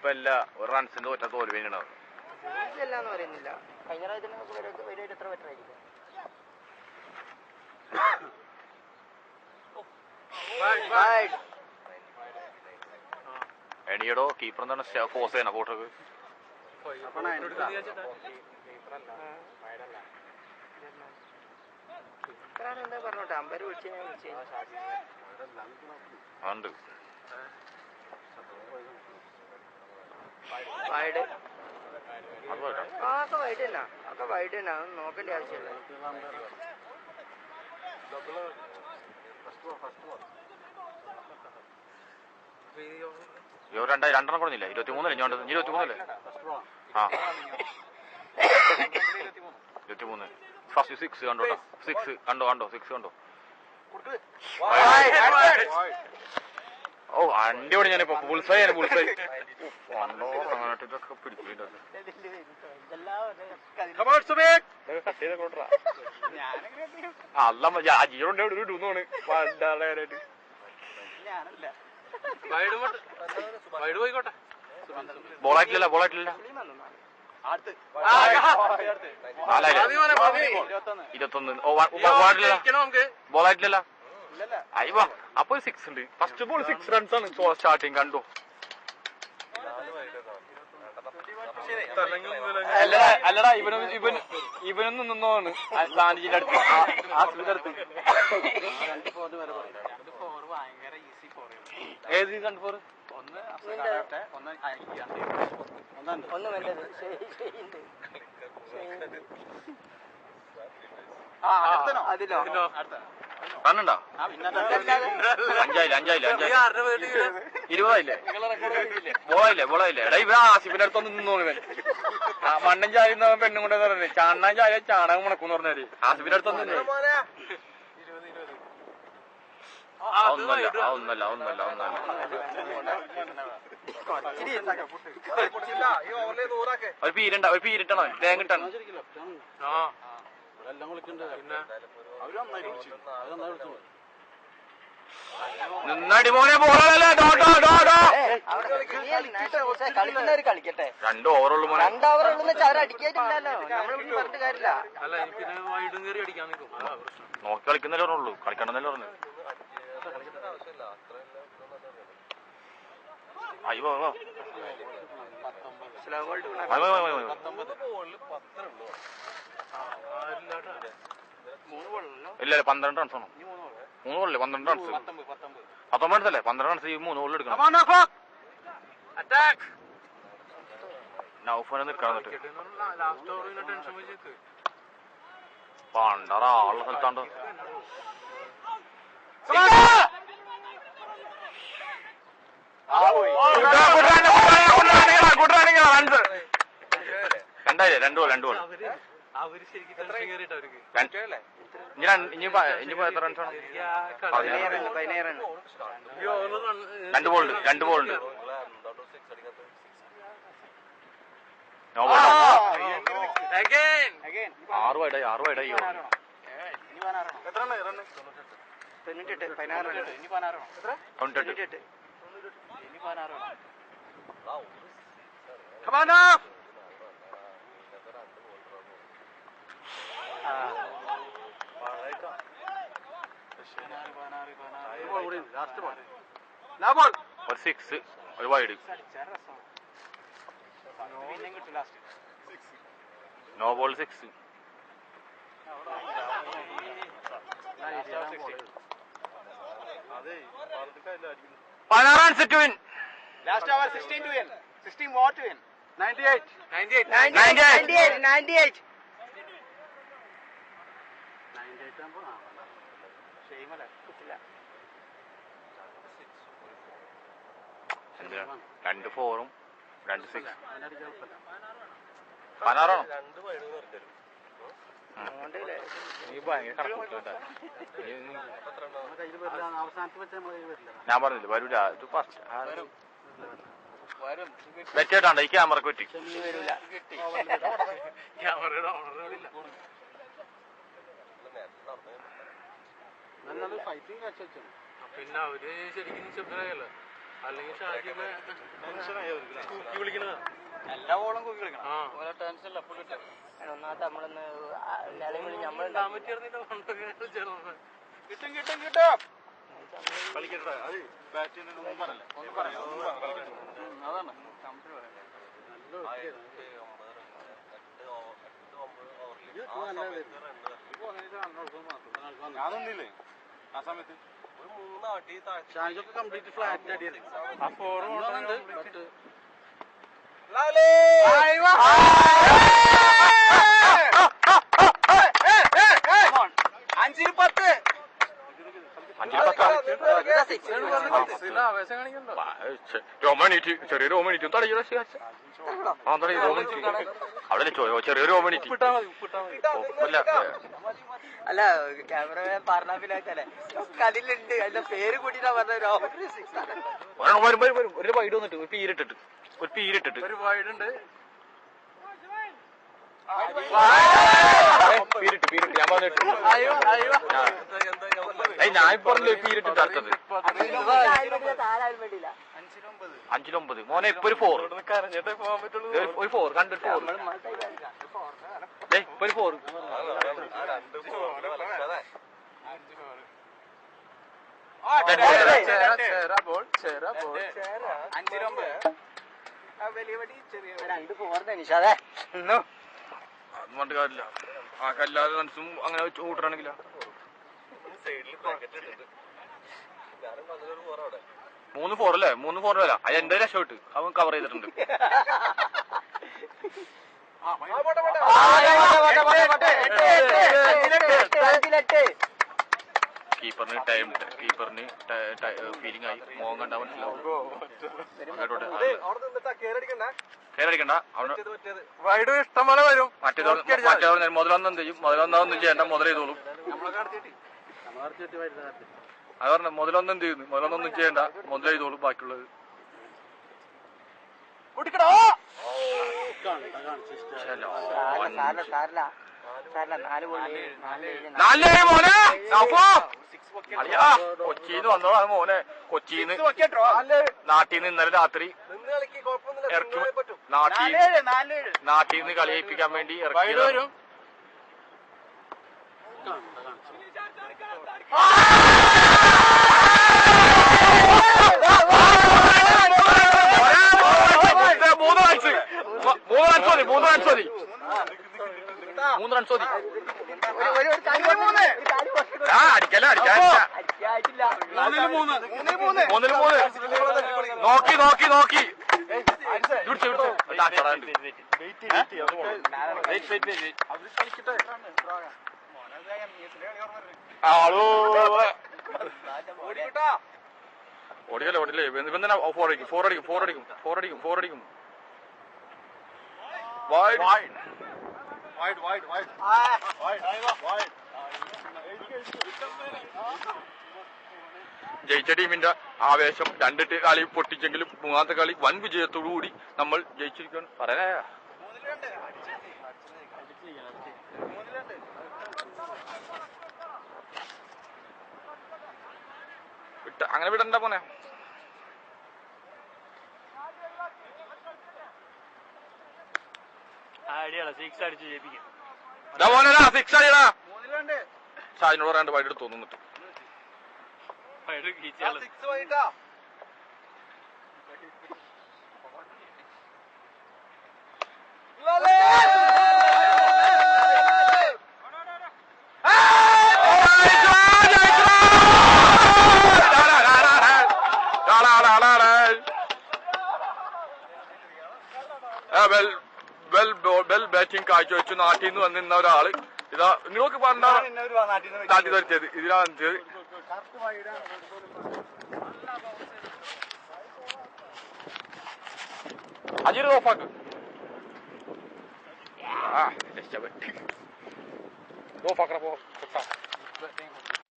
കുഴപ്പമില്ല. ഒരു റൺസിന്റെ ഒറ്റ തോൽവിയാണ്. എല്ലാന്ന് പറയുന്നില്ല. കഴിഞ്ഞ പ്രാവശ്യത്തിന് എത്ര ബെറ്റർ ആയിരിക്കും. എണിയടോ കീപ്പർ എന്താണ് ഫോഴ്സ് ചെയ്യണ കോട്ടർക്ക്. എന്താ പറഞ്ഞോട്ടെ അമ്പര് വിളിച്ചു ഉണ്ട് വൈഡ് ഒക്കെ വൈഡ് തന്നെ ഒക്കെ വൈഡ് തന്നെ അതൊന്നും നോക്കേണ്ട ആവശ്യമില്ല. രണ്ടെണ്ണം കൊടുന്നില്ല. 23 23 ആ 23 ഫസ്റ്റ് 6 കണ്ടോ 6 കണ്ടോ 6 കണ്ടോ. ഓ അടിപൊളി. ഞാനിപ്പോ ബുൾസൈ കണ്ടോ അങ്ങോട്ടൊക്കെ പിടിക്കില്ല. അല്ല അജീറുണ്ട് ഇടുന്നാണ് പണ്ടാളായിട്ട്. ബോളായിട്ടില്ല 21 ബോളായിട്ടില്ല. അയ്യോ അപ്പൊ 6 ഉണ്ട്. ഫസ്റ്റ് ബോൾ 6 റൺസ് ആണ് സ്റ്റാർട്ടിങ് കണ്ടു. അല്ലടാ ഇവനൊന്നും നിന്നോന്ന് ഗാന്ധിജിന്റെ അടുത്ത് ആസ്പത്രി ഏത് 2-4 റണ്ണുണ്ടോ? 5 20 ബോളായില്ലേ എടാ ഇവ ആസിഫിന്റെ അടുത്തൊന്നും നിന്നോന്ന്. മണ്ണൻ ചായ പെണ്ണും കൊണ്ട് പറഞ്ഞു ചാണാൻ ചായ ചാണകം മുണക്കൂന്ന് പറഞ്ഞാല് ആസിഫിന്റെ അടുത്തൊന്നും ഒന്നല്ല ഒരു പീരിട്ടണോ തേങ്ങ കിട്ടണം. നിന്നടി മോനെ ബോളല്ലേ. 2 ഓവറുള്ളൂ മോനെ. 2 ഓവറുള്ളൂ അവരടിക്കാറ്റില്ലല്ലോ. നമ്മൾ പറഞ്ഞിട്ട് കാര്യമില്ല. നോക്കി കളിക്കുന്നല്ലേ പറഞ്ഞുള്ളൂ. കളിക്കണമെന്നല്ലേ പറഞ്ഞു. അയ്യോ ഇല്ല 12 റൺസാണോ? 3 ബോളല്ലേ 12 റൺസ്. 19 റൺസ് അല്ലേ 12 റൺസ്. 3 ബോളിൽ എടുക്കണം. നൗഫനെ നിൽക്കണം. പണ്ടറ ആളുള്ള സ്ഥലത്താണ്ടോ. രണ്ടായില്ലേ 2 ബോൾ ഇനിയിപ്പോ എത്ര റൺസാണ്? 2 ബോൾ ഉണ്ട്. 6 വൈഡായി 98. ഒരു 6 ഒരു wide. No ball 6. 16 runs to win. Last over 16 to win. 16 more to win. 98. രണ്ട് 4ഉം 2 6. 16 ഞാൻ പറഞ്ഞില്ല വരൂല. വെച്ചാണ്ട് ഈ ക്യാമറക്ക് പറ്റി. പിന്നെ അവര് ശരിക്കും ശബ്ദമായല്ലോ. എല്ലാ ബോളും കൂക്കി കളിക്കണം. ഓരോ ടെൻഷനില്ല ഫുൾ കിട്ടും. ഒന്നാമത്തെ നമ്മളൊന്ന് നിലവിളി നമ്മളുണ്ടാവും കിട്ടും കളിക്കട്ടെ. അത് ബാറ്റിന് ഒന്നും പറയല്ലേ, ഒന്നും പറയാം. അതാണ് അതൊന്നില്ലേ ആ സമയത്ത് കംപ്ലീറ്റ് ഫ്ലാറ്റ് അടിയത്. ആ ഫോറും അഞ്ചിന് 10 രോമണീറ്റ് ചെറിയ രോമണീറ്റും തടയുക അവിടെ ചെറിയ രോമണീറ്റ് അല്ല ക്യാമറമാൻ പറഞ്ഞാലേ അതിലുണ്ട് അതിന്റെ പേര് കൂട്ടിട്ടാ പറഞ്ഞ ഒരു വൈഡ് വന്നിട്ട് ഒരു പീരിട്ടിട്ട് ഒരു വൈഡുണ്ട്. പീരിട്ട് ഞാൻ പറഞ്ഞിട്ട് ഞാൻ പറഞ്ഞില്ല പീരിട്ടിട്ട് അടുത്തത് 5-9 മോനെ ഇപ്പൊ ഒരു 4 കരഞ്ഞിട്ടേ പോകാൻ പറ്റുള്ളൂ. ഒരു 4 കണ്ടിട്ട് 4 ഇപ്പൊ ഒരു 4 രണ്ട് ഫോറിന്റെ നിഷാദേ അതുകൊണ്ട് കാര്യമില്ല. ആ കല്ലാതെ മനസ്സും അങ്ങനെ കൂട്ടണമെങ്കില 3 4 അല്ലേ 3 4 അല്ല അത് എന്റെ രക്ഷപ്പെട്ട് അവൻ കവർ ചെയ്തിട്ടുണ്ട്. കീപ്പറിന് ഫീലിംഗ് ആയി മോഹം കണ്ടാ മനസ്സിലാവും. കേരടിക്കണ്ട വൈഡ് ഇഷ്ടം പോലെ വരും. മറ്റേതോടെ മുതലൊന്നും ചെയ്യും. മുതലൊന്നും ചെയ്യണ്ട, മുതൽ ചെയ്തോളും. അത് പറഞ്ഞ മുതലൊന്നും എന്ത് ചെയ്യുന്നു, മുതലൊന്നും ചെയ്യണ്ട, മുതൽ ചെയ്തോളും. ബാക്കിയുള്ളത് കൊച്ചിന്ന് വന്നോളാണ് മോനെ. കൊച്ചിന്ന് നാട്ടിന്ന് ഇന്നലെ രാത്രി ഇറക്കി, നാട്ടിന്ന് കളി ജയിപ്പിക്കാൻ വേണ്ടി ഇറക്കി. മൂന്ന് റൺസ് മതി. അടിക്കല അടിക്കാൻ 3-3 നോക്കി ഓടിക്കല്ലേ ഇവൻ തന്നെ ഫോറടിക്കും. ജയിച്ച ടീമിന്റെ ആവേശം 2 കളി പൊട്ടിച്ചെങ്കിലും 3ാമത്തെ കളി വൻ വിജയത്തോടുകൂടി നമ്മൾ ജയിച്ചിരിക്കുകയാണ്. പറയാ അങ്ങനെ വിടണ്ട പോനെ. സിക്സ് അടിയടാ. ഷാജിനോട് പറയാണ്ട് വൈഡ് എടുത്ത് തോന്നുന്നിട്ട് ബാറ്റിംഗ് കാഴ്ചവെച്ചു. നാട്ടിൽ നിന്ന് വന്നിരുന്ന ഒരാള് ഇതാ നിങ്ങൾക്ക് പറഞ്ഞ നാട്ടിൽ വരുത്തിയത് ഇതിലാ വന്നത്. അജിത് ഓഫാക്ക്. രക്ഷപ്പെട്ട് ഓഫാക്കണ പോ.